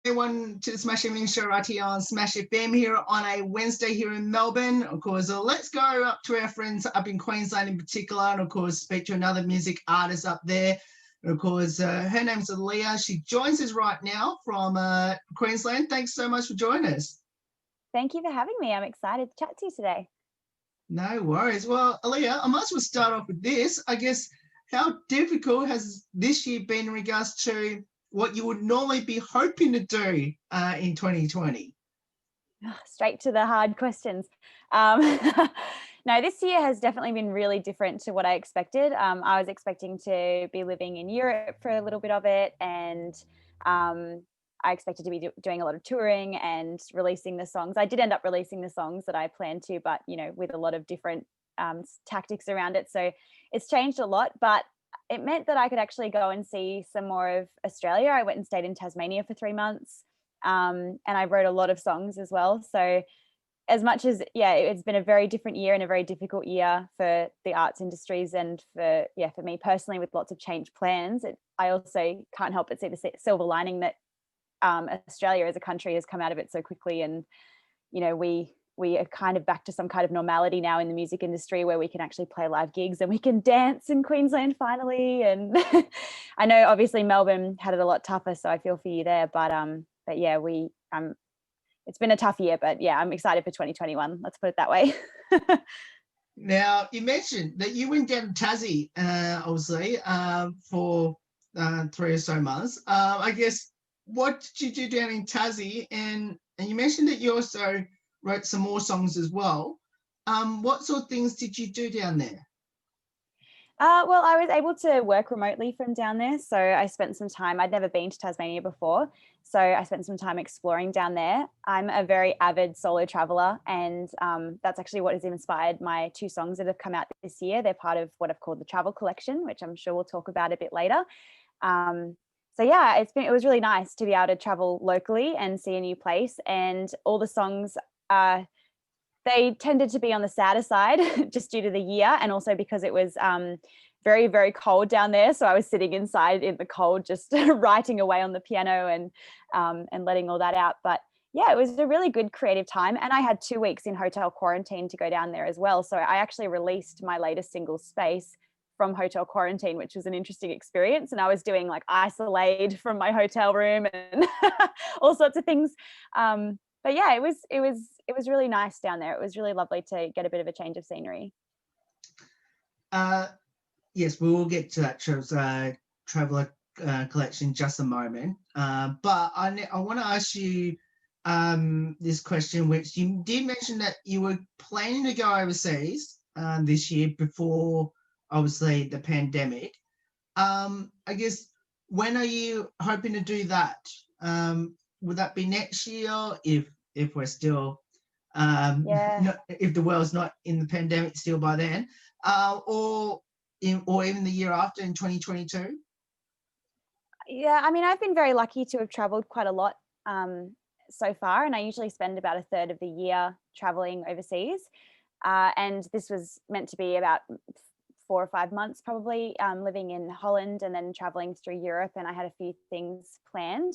everyone to the Smash Evening Show right here on Smash FM here on a Wednesday here in Melbourne. Of course, let's go up to our friends up in Queensland in particular, and of course speak to another music artist up there. And of course, her name's Eleea. She joins us right now from Queensland. Thanks so much for joining us. Thank you for having me. I'm excited to chat to you today. No worries. Well, Eleea, I might as well start off with this. I guess, how difficult has this year been in regards to what you would normally be hoping to do in 2020? Straight to the hard questions. No, this year has definitely been really different to what I expected. I was expecting to be living in Europe for a little bit of it, and I expected to be doing a lot of touring and releasing the songs. I did end up releasing the songs that I planned to, but with a lot of different tactics around it. So it's changed a lot, but it meant that I could actually go and see some more of Australia. I went and stayed in Tasmania for 3 months, and I wrote a lot of songs as well. So as much as, it's been a very different year and a very difficult year for the arts industries, and for me personally with lots of change plans, I also can't help but see the silver lining that Australia as a country has come out of it so quickly, and we are kind of back to some kind of normality now in the music industry, where we can actually play live gigs and we can dance in Queensland finally. And I know obviously Melbourne had it a lot tougher, so I feel for you there. But yeah, it's been a tough year, but yeah, I'm excited for 2021. Let's put it that way. Now, you mentioned that you went down to Tassie, obviously, for 3 or so months. I guess, what did you do down in Tassie? And you mentioned that you also wrote some more songs as well. What sort of things did you do down there? Well, I was able to work remotely from down there. So I spent some time, I'd never been to Tasmania before, so I spent some time exploring down there. I'm a very avid solo traveler, and that's actually what has inspired my 2 songs that have come out this year. They're part of what I've called the Travel Collection, which I'm sure we'll talk about a bit later. So yeah, it was really nice to be able to travel locally and see a new place. And all the songs, they tended to be on the sadder side just due to the year, and also because it was very, very cold down there. So I was sitting inside in the cold, just writing away on the piano and letting all that out. But yeah, it was a really good creative time. And I had 2 weeks in hotel quarantine to go down there as well. So I actually released my latest single, Space, from hotel quarantine, which was an interesting experience. And I was doing like isolate from my hotel room and all sorts of things. But yeah, it was really nice down there. It was really lovely to get a bit of a change of scenery. Yes, we will get to that Traveller collection in just a moment. But I want to ask you this question, which you did mention that you were planning to go overseas this year before, obviously, the pandemic. I guess, when are you hoping to do that? Would that be next year, if we're still, if the world's not in the pandemic still by then, or even the year after in 2022? Yeah, I mean, I've been very lucky to have traveled quite a lot so far, and I usually spend about a third of the year traveling overseas. And this was meant to be about 4 or 5 months probably, living in Holland and then traveling through Europe, and I had a few things planned.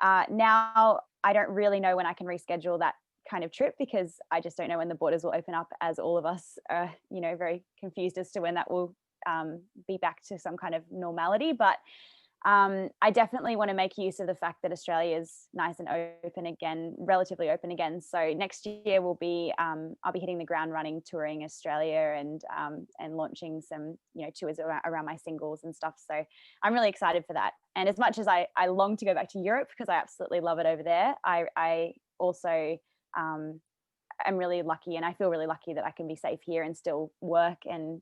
Now I don't really know when I can reschedule that kind of trip, because I just don't know when the borders will open up, as all of us are, very confused as to when that will be back to some kind of normality. But I definitely want to make use of the fact that Australia is nice and open again, relatively open again. So next year will be, I'll be hitting the ground running, touring Australia and launching some, tours around my singles and stuff. So I'm really excited for that. And as much as I long to go back to Europe, because I absolutely love it over there, I also am really lucky, and I feel really lucky that I can be safe here and still work and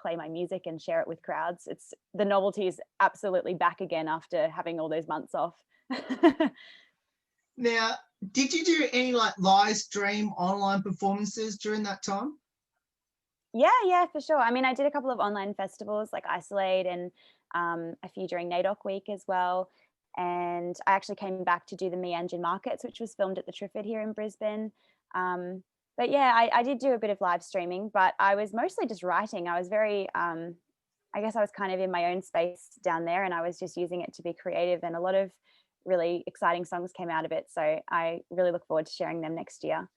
play my music and share it with crowds. The novelty is absolutely back again after having all those months off. Now, did you do any live stream online performances during that time? Yeah, for sure. I mean, I did a couple of online festivals like Isolate, and a few during NAIDOC week as well. And I actually came back to do the Meanjin Markets, which was filmed at the Triffid here in Brisbane. But yeah, I did do a bit of live streaming, but I was mostly just writing. I was very, I guess I was kind of in my own space down there, and I was just using it to be creative. And a lot of really exciting songs came out of it. So I really look forward to sharing them next year.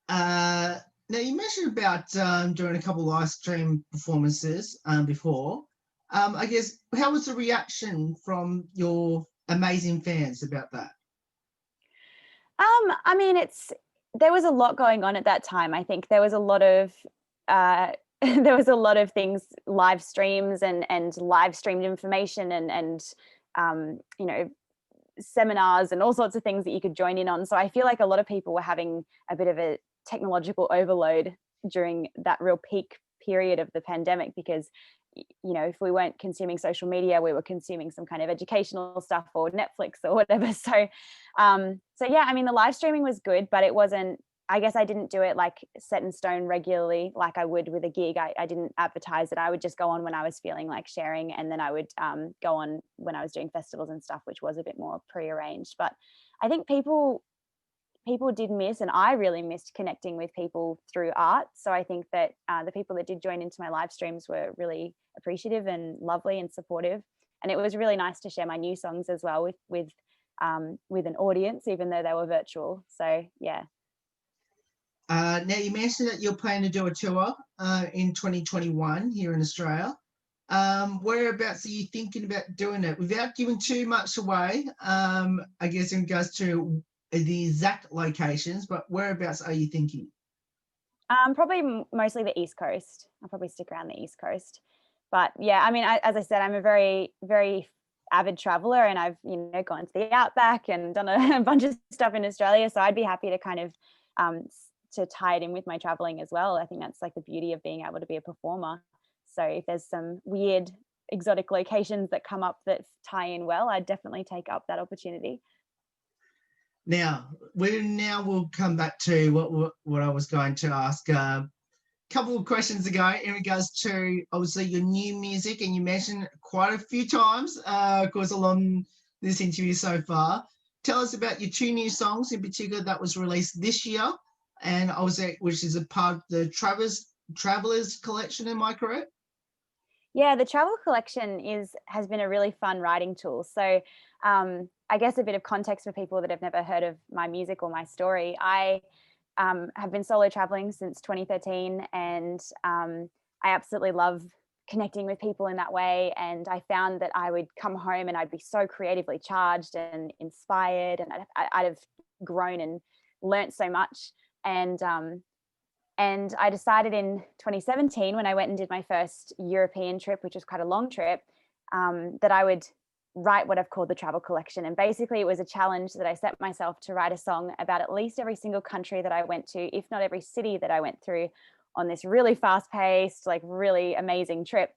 Now, you mentioned about doing a couple of live stream performances before. I guess, how was the reaction from your amazing fans about that? I mean, there was a lot going on at that time. I think there was a lot of there was a lot of things, live streams and live streamed information and you know, seminars and all sorts of things that you could join in on. So I feel like a lot of people were having a bit of a technological overload during that real peak period of the pandemic, because, you know, if we weren't consuming social media, we were consuming some kind of educational stuff or Netflix or whatever. So yeah, I mean, the live streaming was good, but it wasn't, I guess I didn't do it like set in stone regularly like I would with a gig. I didn't advertise it. I would just go on when I was feeling like sharing, and then I would go on when I was doing festivals and stuff, which was a bit more prearranged. But I think people did miss, and I really missed connecting with people through art. So I think that the people that did join into my live streams were really appreciative and lovely and supportive. And it was really nice to share my new songs as well with an audience, even though they were virtual. So yeah. Now, you mentioned that you're planning to do a tour in 2021 here in Australia. Whereabouts are you thinking about doing it? Without giving too much away, I guess in regards to the exact locations, but whereabouts are you thinking? Probably mostly the East Coast. I'll probably stick around the East Coast. But yeah, I mean, as I said, I'm a very, very avid traveler, and I've, you know, gone to the Outback and done a bunch of stuff in Australia. So I'd be happy to kind of to tie it in with my traveling as well. I think that's like the beauty of being able to be a performer. So if there's some weird exotic locations that come up that tie in well, I'd definitely take up that opportunity. Now we'll come back to what I was going to ask a couple of questions ago in regards to obviously your new music, and you mentioned quite a few times, of course, along this interview so far. Tell us about your two new songs in particular that was released this year, and obviously which is a part of the Travellers collection. Am I correct? Yeah, the Travel collection has been a really fun writing tool. So I guess a bit of context for people that have never heard of my music or my story. I have been solo traveling since 2013, and I absolutely love connecting with people in that way. And I found that I would come home and I'd be so creatively charged and inspired, and I'd have grown and learnt so much. And I decided in 2017, when I went and did my first European trip, which was quite a long trip, that I would write what I've called the Travel collection. And basically it was a challenge that I set myself to write a song about at least every single country that I went to, if not every city that I went through on this really fast-paced, like really amazing trip.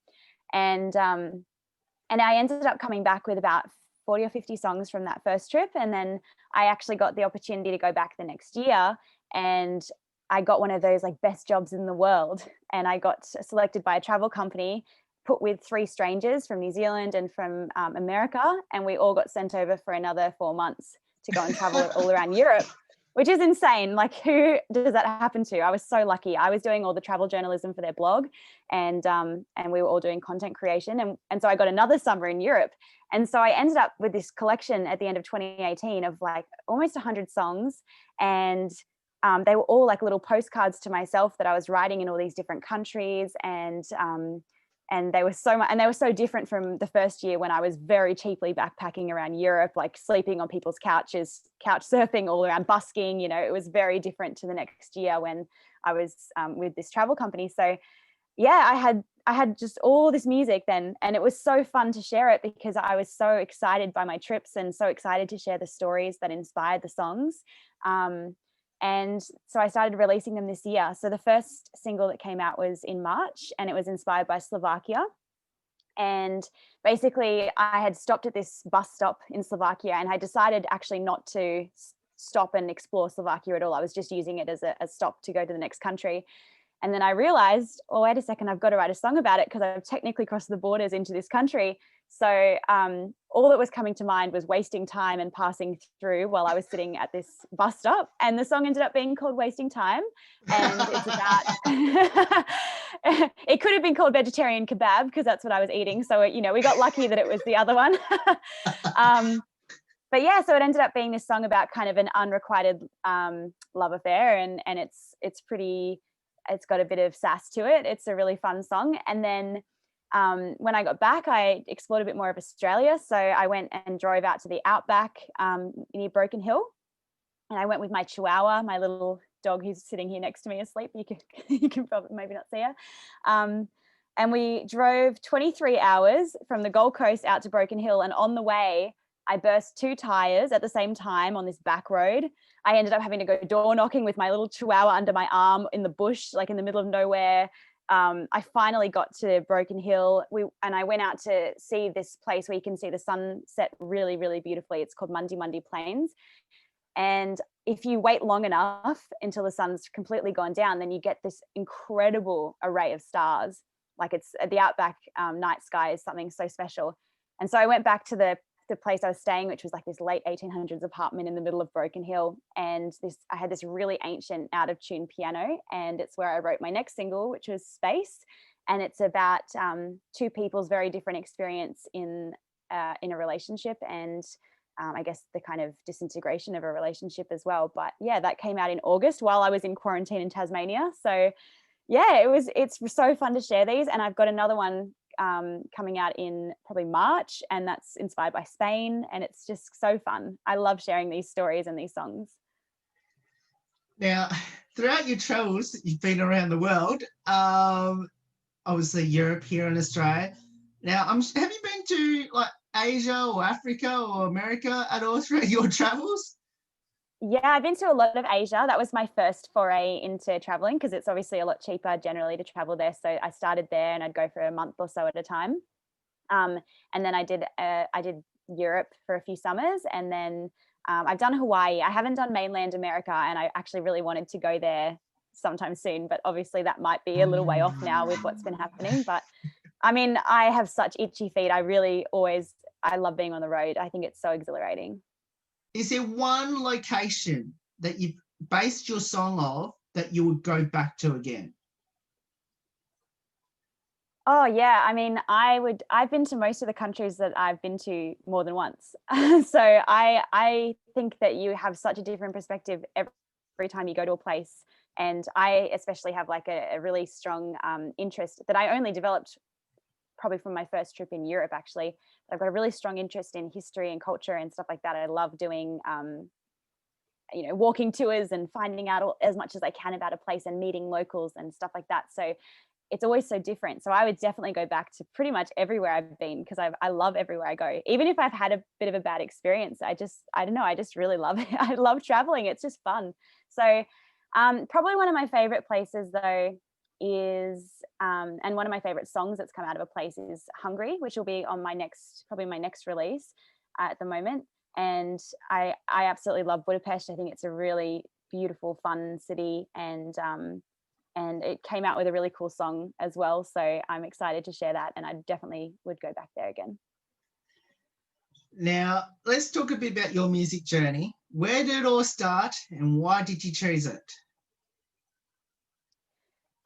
And I ended up coming back with about 40 or 50 songs from that first trip. And then I actually got the opportunity to go back the next year, and I got one of those like best jobs in the world. And I got selected by a travel company, put with 3 strangers from New Zealand and from America. And we all got sent over for another 4 months to go and travel all around Europe, which is insane. Like, who does that happen to? I was so lucky. I was doing all the travel journalism for their blog, and we were all doing content creation. And so I got another summer in Europe. And so I ended up with this collection at the end of 2018 of like almost 100 songs. And they were all like little postcards to myself that I was writing in all these different countries. And they were so different from the first year when I was very cheaply backpacking around Europe, like sleeping on people's couches, couch surfing all around, busking. You know, it was very different to the next year when I was with this travel company. So yeah, I had just all this music then, and it was so fun to share it because I was so excited by my trips and so excited to share the stories that inspired the songs. And so I started releasing them this year. So the first single that came out was in March, and it was inspired by Slovakia. And basically I had stopped at this bus stop in Slovakia, and I decided actually not to stop and explore Slovakia at all. I was just using it as a stop to go to the next country. And then I realized, oh, wait a second, I've got to write a song about it because I've technically crossed the borders into this country. So all that was coming to mind was wasting time and passing through while I was sitting at this bus stop. And the song ended up being called Wasting Time. And it's about, it could have been called Vegetarian Kebab because that's what I was eating. So, you know, we got lucky that it was the other one. but yeah, so it ended up being this song about kind of an unrequited love affair, and it's pretty, it's got a bit of sass to it. It's a really fun song. And then when I got back, I explored a bit more of Australia. So I went and drove out to the outback near Broken Hill, and I went with my Chihuahua, my little dog who's sitting here next to me asleep. You can probably maybe not see her. And we drove 23 hours from the Gold Coast out to Broken Hill, and on the way, I burst 2 tires at the same time on this back road. I ended up having to go door knocking with my little Chihuahua under my arm in the bush, like in the middle of nowhere. I finally got to Broken Hill, and I went out to see this place where you can see the sunset really, really beautifully. It's called Mundi Plains. And if you wait long enough until the sun's completely gone down, then you get this incredible array of stars. Like, it's the outback night sky is something so special. And so I went back to the place I was staying, which was like this late 1800s apartment in the middle of Broken Hill. And I had this really ancient out of tune piano, and it's where I wrote my next single, which was Space. And it's about 2 people's very different experience in a relationship, and I guess the kind of disintegration of a relationship as well. But yeah, that came out in August while I was in quarantine in Tasmania. So yeah, it's so fun to share these. And I've got another one coming out in probably March, and that's inspired by Spain, and it's just so fun. I love sharing these stories and these songs. Now, throughout your travels, you've been around the world, obviously Europe, here in Australia. Now, have you been to like Asia or Africa or America at all throughout your travels? Yeah, I've been to a lot of Asia. That was my first foray into traveling, because it's obviously a lot cheaper generally to travel there. So I started there, and I'd go for a month or so at a time. And then I did Europe for a few summers, and then I've done Hawaii. I haven't done mainland America, and I actually really wanted to go there sometime soon, but obviously that might be a little way off now with what's been happening. But I mean, I have such itchy feet. I love being on the road. I think it's so exhilarating. Is there one location that you've based your song off that you would go back to again? Oh yeah, I mean, I've been to most of the countries that I've been to more than once. So I think that you have such a different perspective every time you go to a place. And I especially have like a really strong interest that I only developed probably from my first trip in Europe, actually. But I've got a really strong interest in history and culture and stuff like that. I love doing walking tours and finding out as much as I can about a place and meeting locals and stuff like that. So it's always so different. So I would definitely go back to pretty much everywhere I've been, because I love everywhere I go. Even if I've had a bit of a bad experience, I don't know, I just really love it. I love traveling. It's just fun. So probably one of my favorite places though is, and one of my favorite songs that's come out of a place is Hungry, which will be on my next release at the moment. And I absolutely love Budapest. I think it's a really beautiful, fun city, and it came out with a really cool song as well. So I'm excited to share that, and I definitely would go back there again. Now, let's talk a bit about your music journey. Where did it all start, and why did you choose it?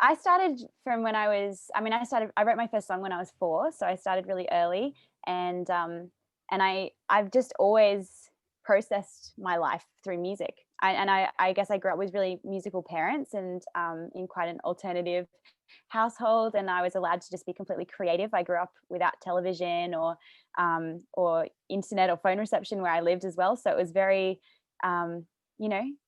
I started from when I wrote my first song when I was 4, so I started really early, and I've just always processed my life through music. I guess I grew up with really musical parents, and in quite an alternative household, and I was allowed to just be completely creative. I grew up without television or internet or phone reception where I lived as well, so it was very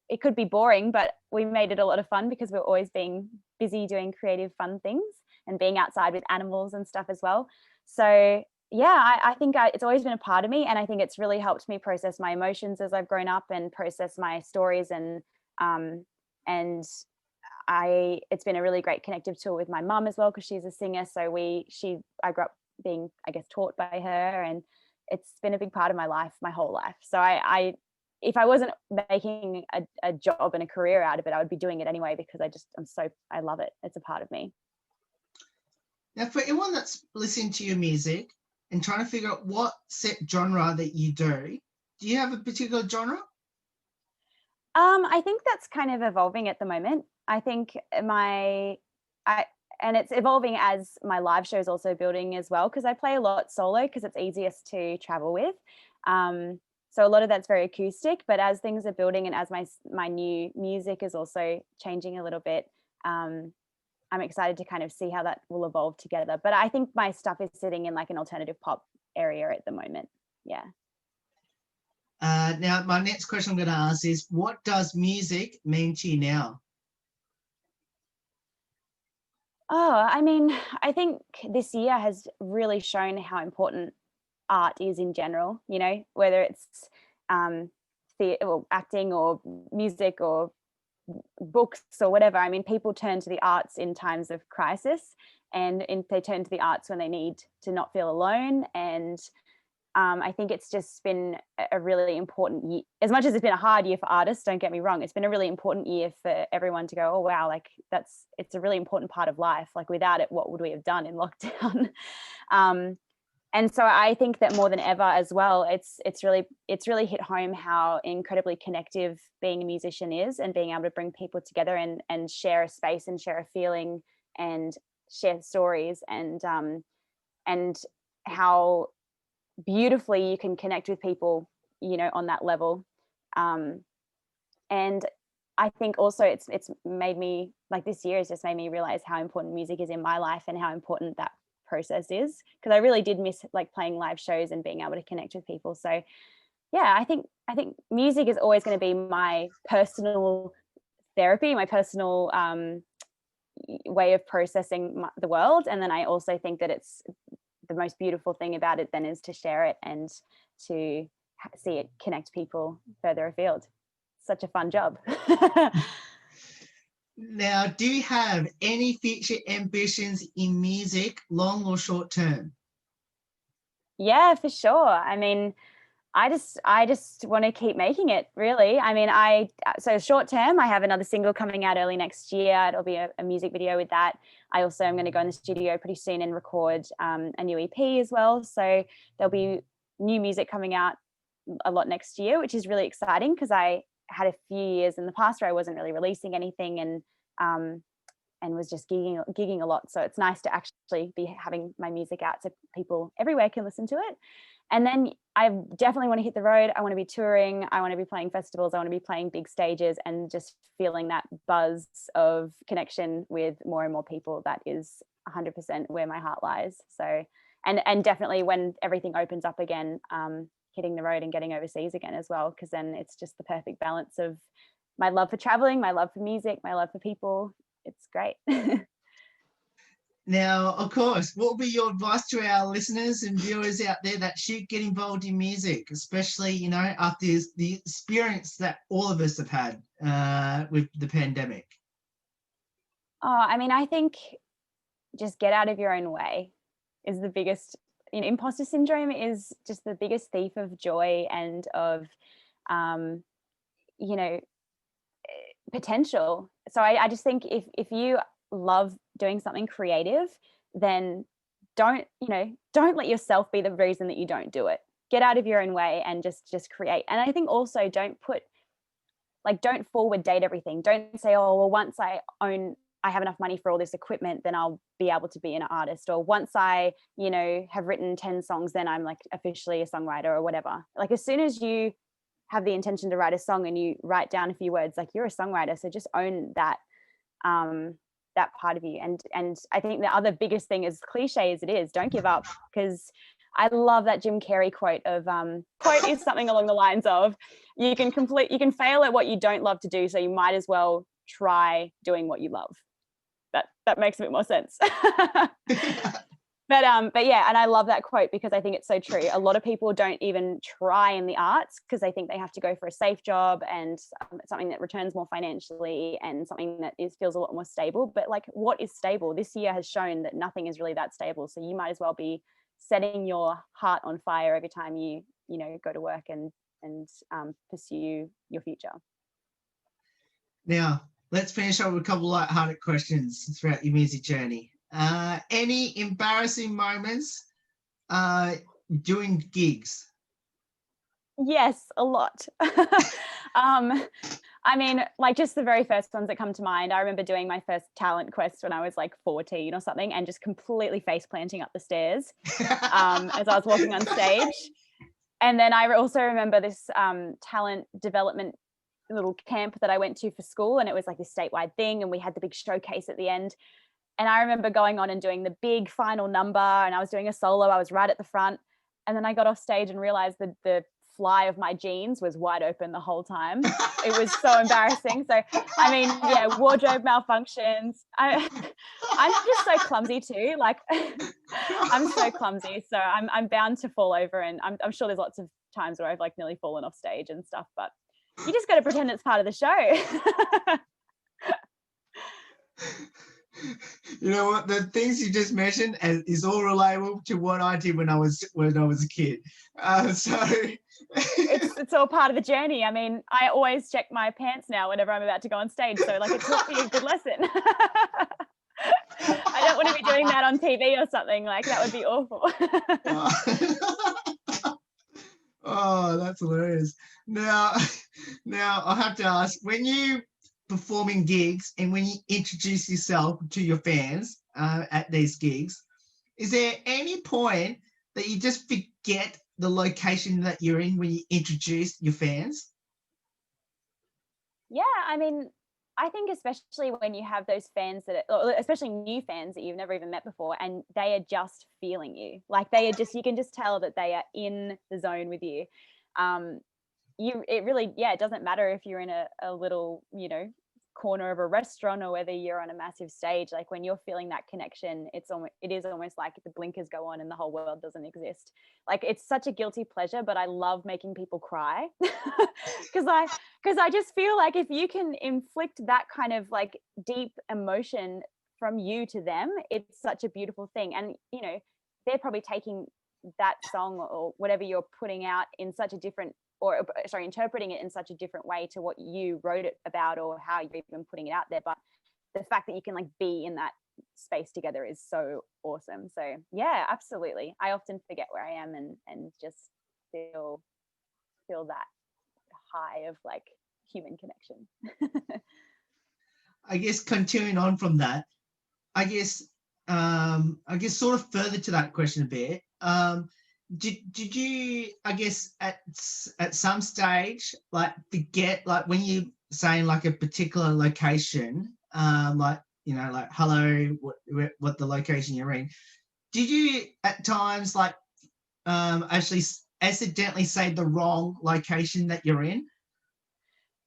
it could be boring, but we made it a lot of fun because we're always being busy doing creative, fun things and being outside with animals and stuff as well. So yeah, I think it's always been a part of me, and I think it's really helped me process my emotions as I've grown up and process my stories, and it's been a really great connective tool with my mum as well, because she's a singer. So I grew up being, I guess, taught by her, and it's been a big part of my life, my whole life. So if I wasn't making a job and a career out of it, I would be doing it anyway, because I love it. It's a part of me. Now, for anyone that's listening to your music and trying to figure out what set genre that you do you have a particular genre? I think that's kind of evolving at the moment. I think and it's evolving as my live show is also building as well, because I play a lot solo because it's easiest to travel with. So a lot of that's very acoustic, but as things are building and as my new music is also changing a little bit, I'm excited to kind of see how that will evolve together. But I think my stuff is sitting in like an alternative pop area at the moment. Yeah. Now, my next question I'm going to ask is, what does music mean to you now? Oh, I mean, I think this year has really shown how important art is in general, you know, whether it's acting or music or books or whatever. I mean, people turn to the arts in times of crisis, and they turn to the arts when they need to not feel alone. And I think it's just been a really important year. As much as it's been a hard year for artists, don't get me wrong, it's been a really important year for everyone to go, oh wow, like it's a really important part of life. Like without it, what would we have done in lockdown? And so I think that more than ever as well, it's really hit home how incredibly connective being a musician is, and being able to bring people together and share a space and share a feeling and share stories, and how beautifully you can connect with people, you know, on that level. And I think also it's made me, like, this year has just made me realize how important music is in my life and how important that process is, because I really did miss like playing live shows and being able to connect with people. So yeah, I think music is always going to be my personal therapy, my personal way of processing the world. And then I also think that it's the most beautiful thing about it then is to share it and to see it connect people further afield. Such a fun job. Now, do you have any future ambitions in music, long or short term? Yeah, for sure. I mean, I just want to keep making it, really. I mean, so short term, I have another single coming out early next year. It'll be a music video with that. I also am going to go in the studio pretty soon and record a new EP as well. So there'll be new music coming out a lot next year, which is really exciting, because I had a few years in the past where I wasn't really releasing anything and was just gigging a lot. So it's nice to actually be having my music out so people everywhere can listen to it. And then I definitely want to hit the road. I want to be touring. I want to be playing festivals. I want to be playing big stages and just feeling that buzz of connection with more and more people. That is 100% where my heart lies. So, and definitely when everything opens up again, hitting the road and getting overseas again as well, because then it's just the perfect balance of my love for traveling, my love for music, my love for people. It's great. Now, of course, what would be your advice to our listeners and viewers out there that should get involved in music, especially, you know, after the experience that all of us have had with the pandemic? Oh, I mean, I think just get out of your own way is the biggest, you know, imposter syndrome is just the biggest thief of joy and of, you know, potential. So I just think if you love doing something creative, then don't let yourself be the reason that you don't do it. Get out of your own way and just create. And I think also don't forward date everything. Don't say, oh, well, once I have enough money for all this equipment, then I'll be able to be an artist. Or once I, you know, have written 10 songs, then I'm like officially a songwriter or whatever. Like as soon as you have the intention to write a song and you write down a few words, like you're a songwriter. So just own that, that part of you. And I think the other biggest thing, as cliche as it is, don't give up, because I love that Jim Carrey quote is something along the lines of, you can fail at what you don't love to do, so you might as well try doing what you love. That makes a bit more sense. But yeah, and I love that quote because I think it's so true. A lot of people don't even try in the arts because they think they have to go for a safe job and something that returns more financially and something that feels a lot more stable. But like, what is stable? This year has shown that nothing is really that stable. So you might as well be setting your heart on fire every time you go to work and pursue your future. Now, let's finish up with a couple of light-hearted questions throughout your music journey. Any embarrassing moments doing gigs? Yes, a lot. I mean, like just the very first ones that come to mind. I remember doing my first talent quest when I was like 14 or something and just completely face planting up the stairs as I was walking on stage. And then I also remember this talent development little camp that I went to for school, and it was like this statewide thing, and we had the big showcase at the end. And I remember going on and doing the big final number, and I was doing a solo. I was right at the front, and then I got off stage and realized that the fly of my jeans was wide open the whole time. It was so embarrassing. So, I mean, yeah, wardrobe malfunctions. I'm just so clumsy too. Like, I'm so clumsy. So I'm bound to fall over, and I'm sure there's lots of times where I've like nearly fallen off stage and stuff. But you just got to pretend it's part of the show. You know what? The things you just mentioned is all relatable to what I did when I was a kid. So it's all part of the journey. I mean, I always check my pants now whenever I'm about to go on stage. So like, it taught me a good lesson. I don't want to be doing that on TV or something. Like, that would be awful. Oh, that's hilarious. Now I have to ask, when you performing gigs and when you introduce yourself to your fans at these gigs, is there any point that you just forget the location that you're in when you introduce your fans? Yeah, I mean, I think especially when you have those fans especially new fans that you've never even met before, and they are just feeling you. Like, they are just, you can just tell that they are in the zone with you. It really, it doesn't matter if you're in a little, corner of a restaurant or whether you're on a massive stage. Like, when you're feeling that connection, it is almost like the blinkers go on and the whole world doesn't exist. Like, it's such a guilty pleasure, but I love making people cry because I just feel like if you can inflict that kind of like deep emotion from you to them, it's such a beautiful thing. And they're probably taking that song or whatever you're putting out in such a different, interpreting it in such a different way to what you wrote it about or how you're even putting it out there. But the fact that you can like be in that space together is so awesome. So yeah, absolutely. I often forget where I am and just feel that high of like human connection. I guess continuing on from that, I guess sort of further to that question a bit, did you, I guess, at some stage, like, forget, like, when you saying like a particular location, like, like, hello, what the location you're in, did you at times like actually accidentally say the wrong location that you're in?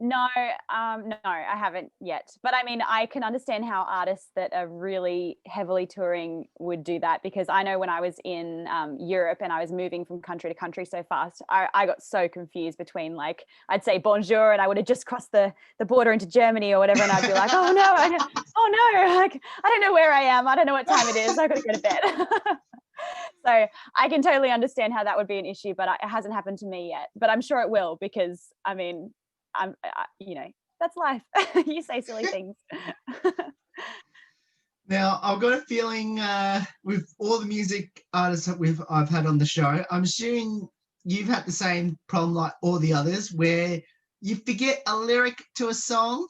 No, I haven't yet. But I mean, I can understand how artists that are really heavily touring would do that, because I know when I was in Europe and I was moving from country to country so fast, I got so confused between, like, I'd say bonjour and I would have just crossed the border into Germany or whatever, and I'd be like, oh no, like, I don't know where I am. I don't know what time it is. I've got to go to bed. So I can totally understand how that would be an issue, but it hasn't happened to me yet. But I'm sure it will, because I mean, that's life. You say silly things. Now, I've got a feeling with all the music artists that I've had on the show, I'm assuming you've had the same problem like all the others, where you forget a lyric to a song.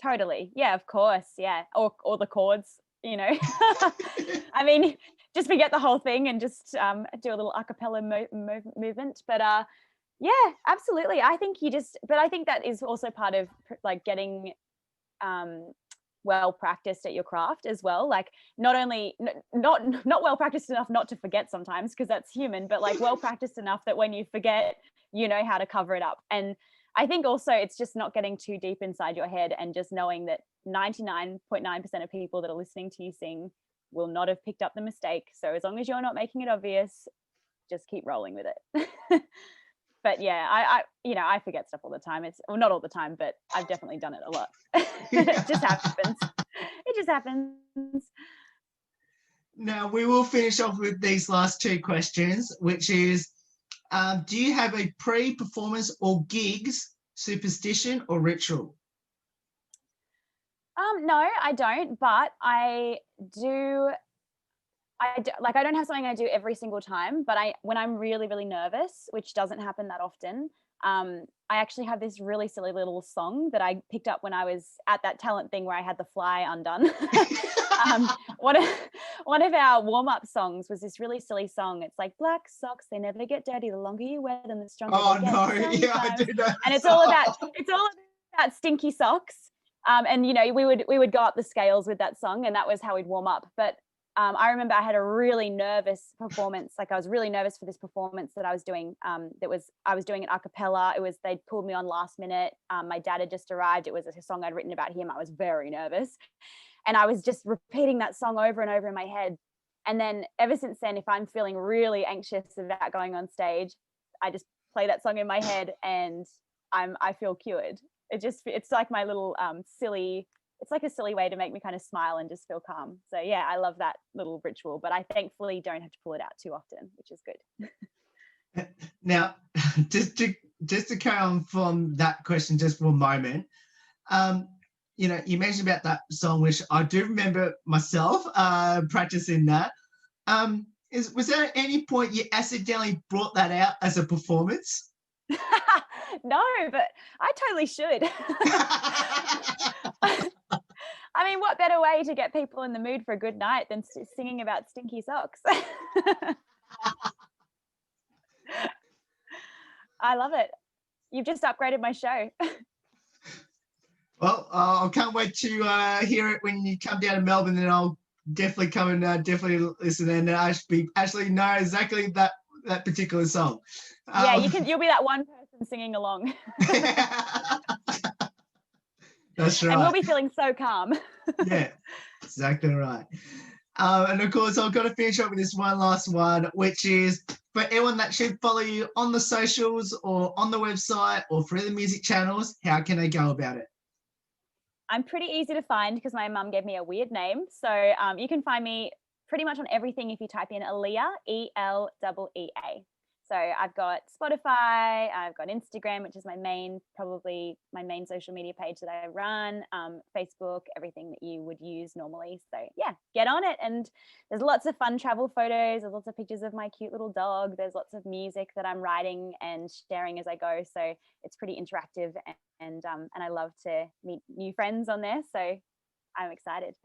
Totally. Yeah, of course. Yeah. Or the chords, I mean, just forget the whole thing and just do a little a cappella movement. But yeah, absolutely. I think but I think that is also part of like getting well practiced at your craft as well. Like, not only not well practiced enough not to forget sometimes, because that's human, but like well practiced enough that when you forget, you know how to cover it up. And I think also it's just not getting too deep inside your head and just knowing that 99.9% of people that are listening to you sing will not have picked up the mistake. So as long as you're not making it obvious, just keep rolling with it. But yeah, I forget stuff all the time. Well, not all the time, but I've definitely done it a lot. It just happens. It just happens. Now, we will finish off with these last two questions, which is, do you have a pre-performance or gigs superstition or ritual? No, I don't, but I do. Like, I don't have something I do every single time, but when I'm really, really nervous, which doesn't happen that often, I actually have this really silly little song that I picked up when I was at that talent thing where I had the fly undone. one of one of our warm-up songs was this really silly song. It's like, black socks, they never get dirty. The longer you wear them, the stronger they get. Oh no, yeah, I Sometimes. do know. And it's all about stinky socks. And you know, we would go up the scales with that song, and that was how we'd warm up. But I remember I had a really nervous performance. Like, I was really nervous for this performance that I was doing. I was doing it a cappella. They'd pulled me on last minute. My dad had just arrived. It was a song I'd written about him. I was very nervous, and I was just repeating that song over and over in my head. And then ever since then, if I'm feeling really anxious about going on stage, I just play that song in my head, and I feel cured. It's like my little silly. It's like a silly way to make me kind of smile and just feel calm. So yeah, I love that little ritual, but I thankfully don't have to pull it out too often, which is good. Now, just to carry on from that question just for a moment, you know, you mentioned about that song, which I do remember myself practicing that. Was there at any point you accidentally brought that out as a performance? No, but I totally should. I mean, what better way to get people in the mood for a good night than singing about stinky socks? I love it. You've just upgraded my show. Well, I can't wait to hear it when you come down to Melbourne, and I'll definitely come and definitely listen and actually know exactly that particular song. Yeah, you'll be that one person singing along. That's right. And we'll be feeling so calm. Yeah, exactly right. And of course, I've got to finish up with this one last one, which is for anyone that should follow you on the socials or on the website or through the music channels, how can they go about it? I'm pretty easy to find because my mum gave me a weird name. So you can find me pretty much on everything if you type in Eleea, E-L-E-E-A. So I've got Spotify, I've got Instagram, which is probably my main social media page that I run, Facebook, everything that you would use normally. So yeah, get on it. And there's lots of fun travel photos. There's lots of pictures of my cute little dog. There's lots of music that I'm writing and sharing as I go. So it's pretty interactive, and I love to meet new friends on there. So I'm excited.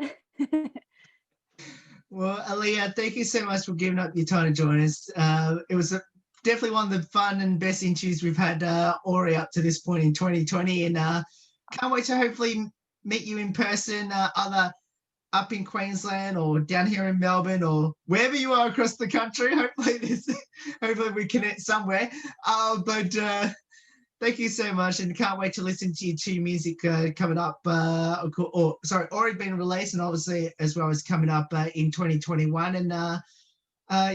Well, Eleea, thank you so much for giving up your time to join us. It was definitely one of the fun and best interviews we've had already up to this point in 2020, and can't wait to hopefully meet you in person, either up in Queensland or down here in Melbourne or wherever you are across the country. Hopefully we connect somewhere. But thank you so much, and can't wait to listen to your two music coming up, already been released, and obviously as well as coming up in 2021. And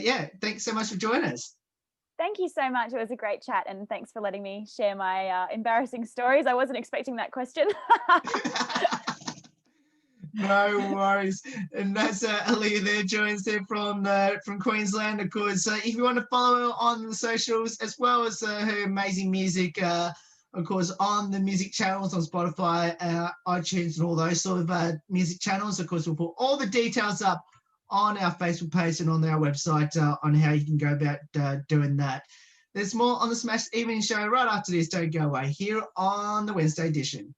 yeah, thanks so much for joining us. Thank you so much. It was a great chat, and thanks for letting me share my embarrassing stories. I wasn't expecting that question. No worries. And that's Eleea there, joins there from Queensland, of course. If you want to follow her on the socials, as well as her amazing music, of course, on the music channels on Spotify, iTunes, and all those sort of music channels. Of course, we'll put all the details up on our Facebook page and on our website on how you can go about doing that. There's more on the Smash Evening Show right after this. Don't go away, here on the Wednesday edition.